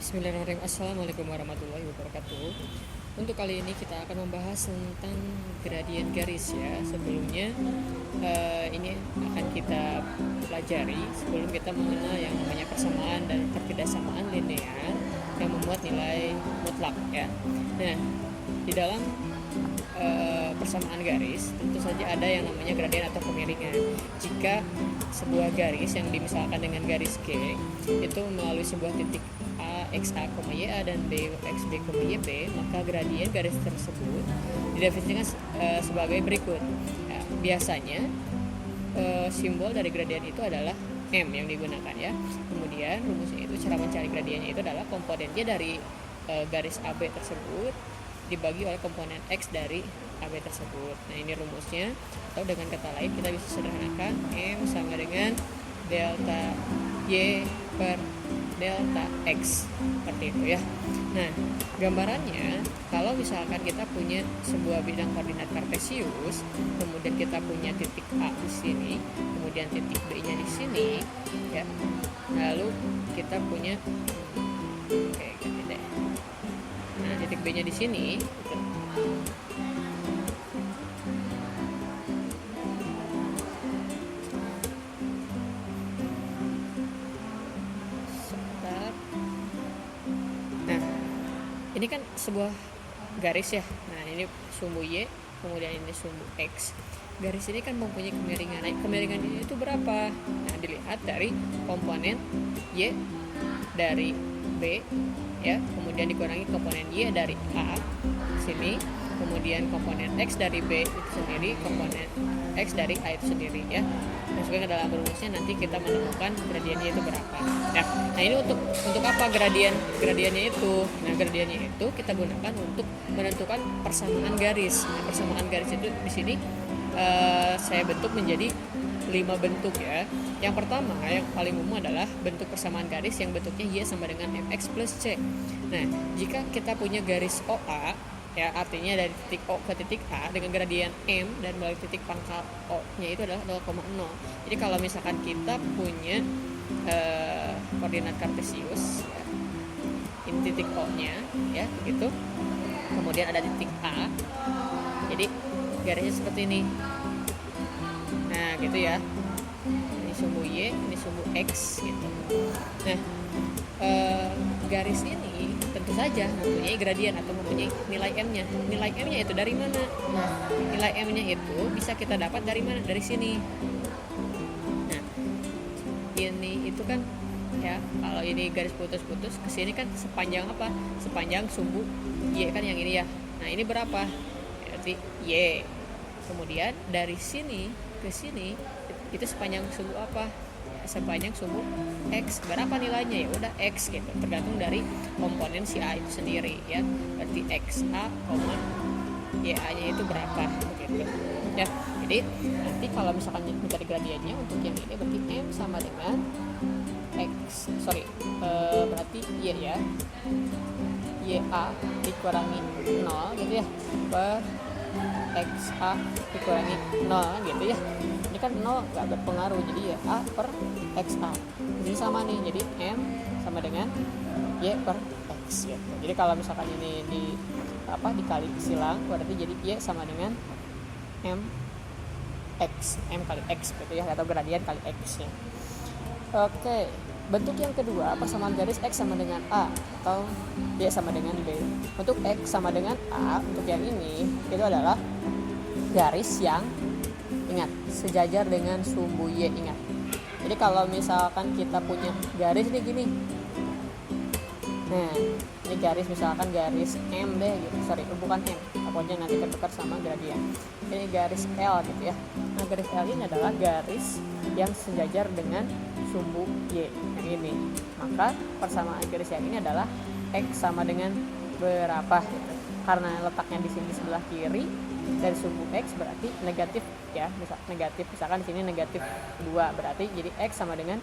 Bismillahirrahmanirrahim. Assalamualaikum warahmatullahi wabarakatuh. Untuk kali ini kita akan membahas tentang gradien garis ya. Sebelumnya ini akan kita pelajari sebelum kita mengenal yang namanya persamaan dan ketidaksamaan linear yang memuat nilai mutlak ya. Nah, di dalam persamaan garis tentu saja ada yang namanya gradien atau kemiringan. Jika sebuah garis yang dimisalkan dengan garis G itu melalui sebuah titik A x a, y a dan b x b, y b, maka gradien garis tersebut didefinisikan sebagai berikut. Ya, biasanya simbol dari gradien itu adalah M yang digunakan ya. Kemudian rumusnya itu, cara mencari gradiennya itu adalah komponennya dari garis AB tersebut dibagi oleh komponen X dari AB tersebut. Nah, ini rumusnya, atau dengan kata lain kita bisa sederhanakan M sama dengan delta Y per delta X, seperti itu ya. Nah, gambarannya kalau misalkan kita punya sebuah bidang koordinat kartesius, kemudian kita punya titik A di sini, kemudian titik B-nya di sini ya. Lalu kita punya kayak gini deh. Nah, titik B-nya di sini gitu. Ini kan sebuah garis ya. Nah, ini sumbu Y, kemudian ini sumbu X. Garis ini kan mempunyai kemiringan. Nah, kemiringan ini itu berapa? Nah, dilihat dari komponen Y dari B ya, kemudian dikurangi komponen Y dari A sini, kemudian komponen X dari B itu sendiri, komponen X dari A itu sendiri ya. Masukkan ke dalam rumusnya, nanti kita menemukan gradiennya itu berapa. Nah, ini untuk apa gradiennya itu? Nah, gradiennya itu kita gunakan untuk menentukan persamaan garis. Nah, persamaan garis itu di sini saya bentuk menjadi 5 bentuk ya. Yang pertama, yang paling umum adalah bentuk persamaan garis yang bentuknya Y sama dengan MX plus C. Nah, jika kita punya garis OA ya, artinya dari titik O ke titik A dengan gradien M dan melalui titik pangkal O-nya itu adalah 0,0. Jadi kalau misalkan kita punya koordinat kartesius ya, ini titik O-nya ya, gitu. Kemudian ada titik A. Jadi garisnya seperti ini. Nah, gitu ya. Ini sumbu Y, ini sumbu X gitu. Nah, garis ini tentu saja mempunyai gradien atau mempunyai nilai M-nya. Nilai M-nya itu dari mana? Nah, nilai M-nya itu bisa kita dapat dari mana? Dari sini. Nah, ini itu kan ya, kalau ini garis putus-putus ke sini kan sepanjang apa? Sepanjang sumbu Y kan yang ini ya. Nah, ini berapa? Berarti Y. Kemudian dari sini ke sini itu sepanjang sumbu apa? Sepanjang sumbu X. Berapa nilainya? Ya udah X gitu, tergantung dari komponen si A itu sendiri ya. Berarti XA, YA-nya itu berapa begitu ya. Jadi nanti kalau misalkan mencari gradiennya untuk yang ini, berarti M sama dengan berarti Y ya, YA dikurangi 0 gitu ya, per XA dikurangi 0 gitu ya. Ini kan 0 gak berpengaruh, jadi ya A per XA ini sama nih, jadi M sama dengan Y per X gitu. Jadi kalau misalkan ini dikali silang, berarti jadi Y sama dengan M kali X gitu ya, atau gradien kali X ya. Oke, bentuk yang kedua, persamaan garis X sama dengan A atau Y sama dengan B. Untuk X sama dengan A, untuk yang ini itu adalah garis yang, ingat, sejajar dengan sumbu Y, ingat. Jadi kalau misalkan kita punya garis ini gini, nah ini garis, misalkan garis M deh gitu, bukan M, pokoknya nanti ketukar sama gradien. Ini garis L gitu ya. Nah, garis L ini adalah garis yang sejajar dengan sumbu Y yang ini. Maka persamaan garis yang ini adalah X sama dengan berapa gitu. Karena letaknya di sini sebelah kiri dari sumbu X, berarti negatif ya, misalkan di sini negatif 2, berarti jadi X sama dengan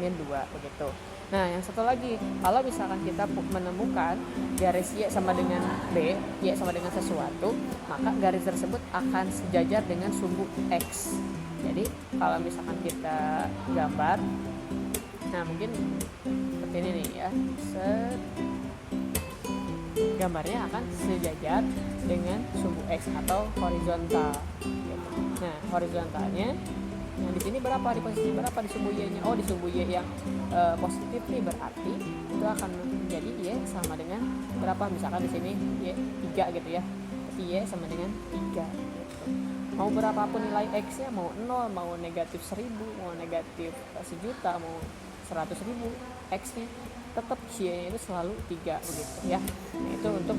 min 2 begitu. Nah, yang satu lagi, kalau misalkan kita menemukan garis Y sama dengan B, Y sama dengan sesuatu, maka garis tersebut akan sejajar dengan sumbu X. Jadi kalau misalkan kita gambar, nah mungkin seperti ini nih ya. Gambarnya akan sejajar dengan sumbu X atau horizontal gitu. Nah, horizontalnya yang di sini berapa, di posisi berapa di sumbu Y-nya? Oh, di sumbu Y yang positif nih, berarti itu akan menjadi Y sama dengan berapa? Misalkan di sini Y 3 gitu ya. Berarti Y sama dengan 3 gitu. Mau berapapun nilai X-nya, mau 0, mau negatif 1000, mau negatif 1.000.000, mau 100.000 X-nya, tetap Y-nya itu selalu 3 begitu ya. Nah, itu untuk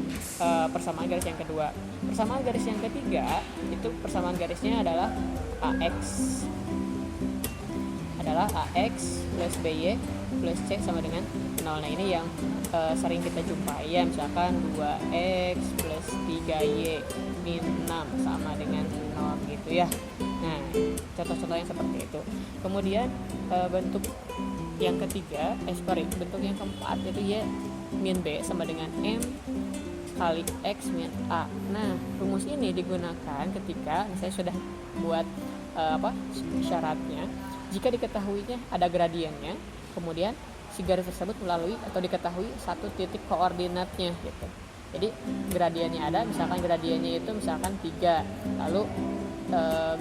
persamaan garis yang kedua. Persamaan garis yang ketiga itu persamaan garisnya adalah AX plus BY plus C sama dengan 0. Nah, ini yang sering kita jumpai ya, misalkan 2X plus 3Y min 6 sama dengan 0 gitu ya. Nah, contoh-contoh yang seperti itu. Kemudian bentuk yang ketiga, bentuk yang keempat itu Y min B sama dengan M kali X min A. Nah, rumus ini digunakan ketika saya sudah buat syaratnya. Jika diketahuinya ada gradiennya, kemudian si garis tersebut melalui atau diketahui satu titik koordinatnya gitu. Jadi gradiennya ada, misalkan gradiennya itu misalkan 3, lalu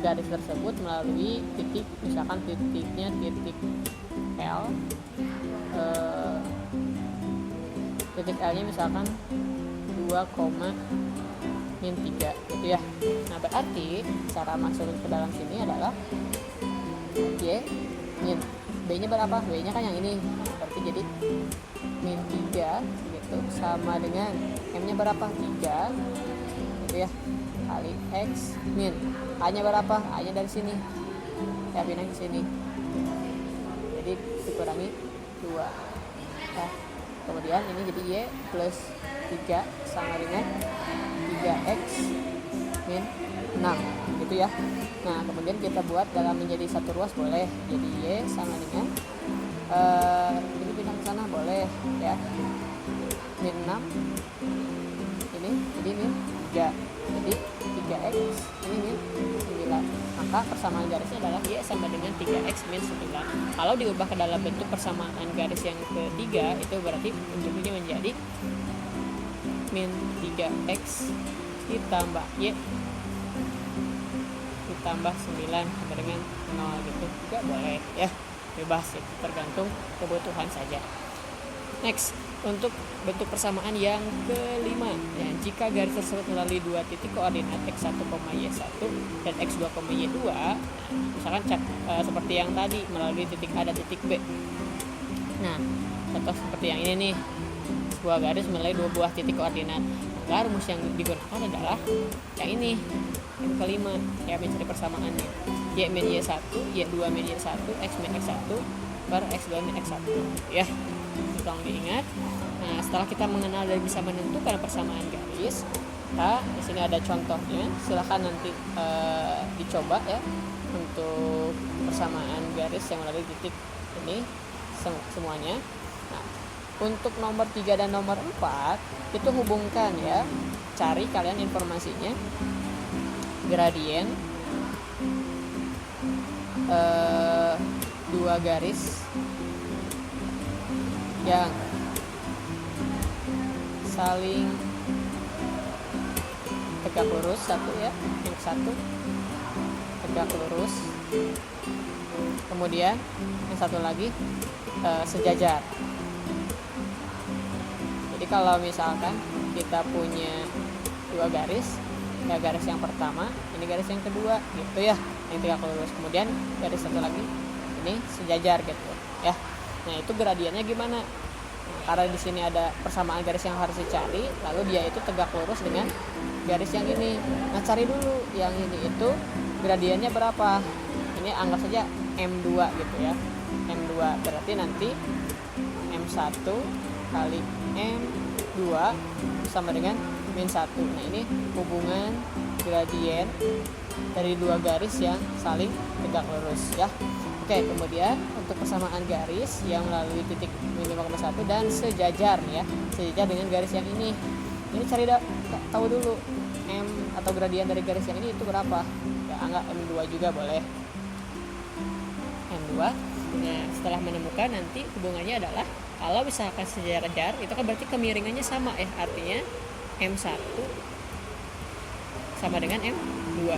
garis tersebut melalui titik, misalkan titiknya titik L, titik L nya misalkan 2,-3 gitu ya. Nah, berarti cara masuk ke dalam sini adalah Y min B nya berapa? B nya kan yang ini, berarti jadi min 3 gitu, sama dengan M nya berapa? 3 gitu ya, kali X min A nya berapa? A nya dari sini ya, pindah ke sini, jadi dikurangi 2 ya. Kemudian ini jadi Y plus 3 sama dengan 3X min 6 gitu ya. Nah, kemudian kita buat dalam menjadi satu ruas boleh, jadi Y sama dengan ini pindah ke sana boleh ya, min 6 ini jadi min 3, jadi 3X ini min 9. Maka persamaan garisnya adalah Y sama dengan 3X min 9. Kalau diubah ke dalam bentuk persamaan garis yang ketiga, itu berarti bentuknya menjadi min 3X ditambah Y ditambah 9 sama dengan 0 gitu juga boleh ya, bebas ya, tergantung kebutuhan saja. Next, untuk bentuk persamaan yang kelima ya, jika garis tersebut melalui dua titik koordinat x1, y1 dan x2, y2, misalkan seperti yang tadi melalui titik A dan titik B. Nah, contoh seperti yang ini nih, sebuah garis melalui dua buah titik koordinat, maka rumus yang digunakan adalah yang ini, yang kelima ya, mencari persamaannya Y min Y1, Y2 min Y1, X min X1 per X2 min X1 ya, tolong diingat. Nah, setelah kita mengenal dan bisa menentukan persamaan garis, di sini ada contohnya, silahkan nanti dicoba ya untuk persamaan garis yang melalui titik ini semuanya. Nah, untuk nomor 3 dan nomor 4 itu hubungkan ya, cari kalian informasinya, gradien dua garis yang saling tegak lurus, satu ya, yang satu tegak lurus, kemudian yang satu lagi sejajar. Jadi kalau misalkan kita punya dua garis ya, garis yang pertama ini garis yang kedua gitu ya, yang tegak lurus, kemudian garis satu lagi ini sejajar gitu ya. Nah, itu gradiennya gimana? Nah, karena di sini ada persamaan garis yang harus dicari, lalu dia itu tegak lurus dengan garis yang ini. Nah, cari dulu yang ini itu gradiennya berapa. Ini anggap saja M2 gitu ya. M2 berarti nanti M1 kali M2 sama dengan min 1. Nah, ini hubungan gradien dari dua garis yang saling tegak lurus ya. Oke, kemudian untuk persamaan garis yang melalui titik min 5,1 dan sejajar ya, sejajar dengan garis yang ini cari tahu dulu M atau gradien dari garis yang ini itu berapa ya, anggap M2 juga boleh, M2. Nah, setelah menemukan nanti hubungannya adalah Kalau misalkan sejajar itu kan berarti kemiringannya sama ya, artinya M1 sama dengan M2,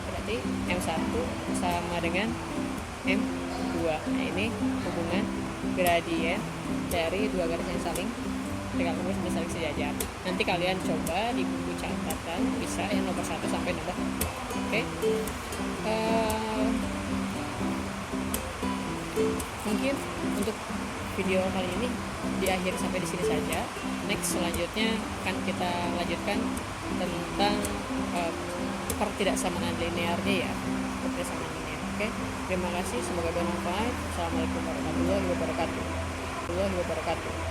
berarti M1 sama dengan M2. Nah ini hubungan gradien dari dua garis yang saling tegak lurus dan saling sejajar. Nanti kalian coba di buku catatan bisa yang nomor 1 sampai nomor. Oke. Mungkin untuk video kali ini diakhiri sampai di sini saja. Next selanjutnya akan kita lanjutkan tentang pertidaksamaan linearnya ya, pertidaksamaan linear. Oke, terima kasih, semoga bermanfaat. Assalamualaikum warahmatullahi wabarakatuh.